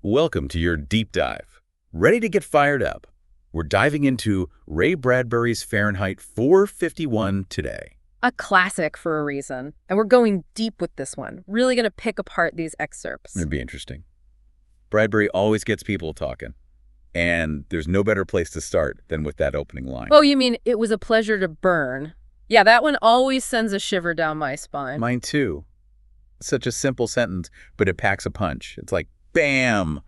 Welcome to your deep dive. Ready to get fired up? We're diving into Ray Bradbury's Fahrenheit 451 today. A classic for a reason. And we're going deep with this one. Really going to pick apart these excerpts. It'd be interesting. Bradbury always gets people talking. And there's no better place to start than with that opening line. Oh, you mean it was a pleasure to burn? Yeah, that one always sends a shiver down my spine. Mine too. Such a simple sentence, but it packs a punch. It's like, bam!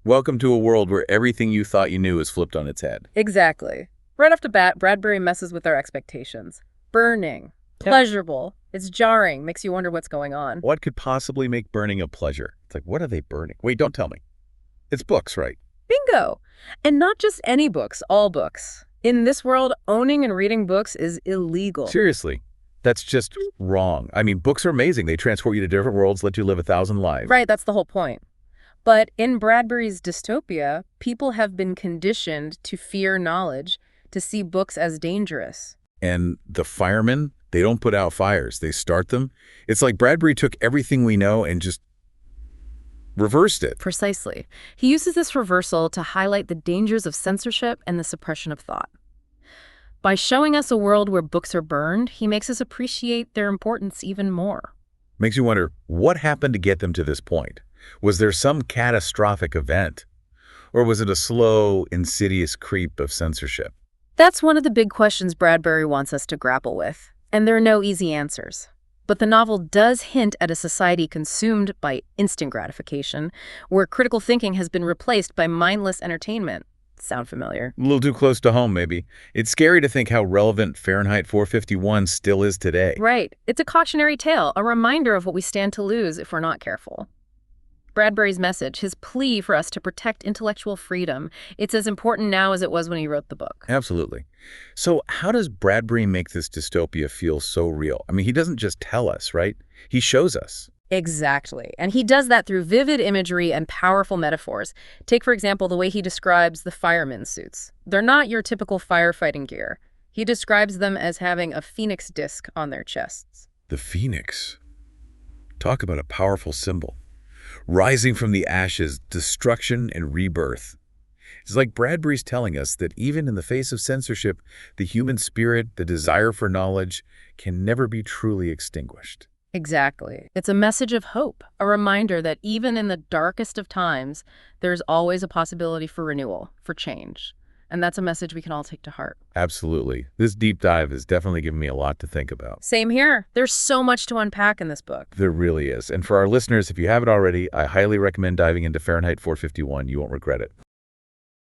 Welcome to a world where everything you thought you knew is flipped on its head. Exactly. Right off the bat, Bradbury messes with our expectations. Burning. Pleasurable. It's jarring. Makes you wonder what's going on. What could possibly make burning a pleasure? It's like, what are they burning? Wait, don't tell me. It's books, right? Bingo! And not just any books, all books. In this world, owning and reading books is illegal. Seriously. That's just wrong. I mean, books are amazing. They transport you to different worlds, let you live 1,000 lives. Right, that's the whole point. But in Bradbury's dystopia, people have been conditioned to fear knowledge, to see books as dangerous. And the firemen, they don't put out fires. They start them. It's like Bradbury took everything we know and just reversed it. Precisely. He uses this reversal to highlight the dangers of censorship and the suppression of thought. By showing us a world where books are burned, he makes us appreciate their importance even more. Makes you wonder, what happened to get them to this point? Was there some catastrophic event? Or was it a slow, insidious creep of censorship? That's one of the big questions Bradbury wants us to grapple with, and there are no easy answers. But the novel does hint at a society consumed by instant gratification, where critical thinking has been replaced by mindless entertainment. Sound familiar? A little too close to home, maybe. It's scary to think how relevant Fahrenheit 451 still is today. Right. It's a cautionary tale, a reminder of what we stand to lose if we're not careful. Bradbury's message, his plea for us to protect intellectual freedom, it's as important now as it was when he wrote the book. Absolutely. So how does Bradbury make this dystopia feel so real? I mean, he doesn't just tell us, right? He shows us. Exactly. And he does that through vivid imagery and powerful metaphors. Take, for example, the way he describes the firemen's suits. They're not your typical firefighting gear. He describes them as having a phoenix disc on their chests. The phoenix. Talk about a powerful symbol. Rising from the ashes, destruction and rebirth. It's like Bradbury's telling us that even in the face of censorship, the human spirit, the desire for knowledge, can never be truly extinguished. Exactly. It's a message of hope, a reminder that even in the darkest of times, there's always a possibility for renewal, for change. And that's a message we can all take to heart. Absolutely. This deep dive has definitely given me a lot to think about. Same here. There's so much to unpack in this book. There really is. And for our listeners, if you haven't already, I highly recommend diving into Fahrenheit 451. You won't regret it.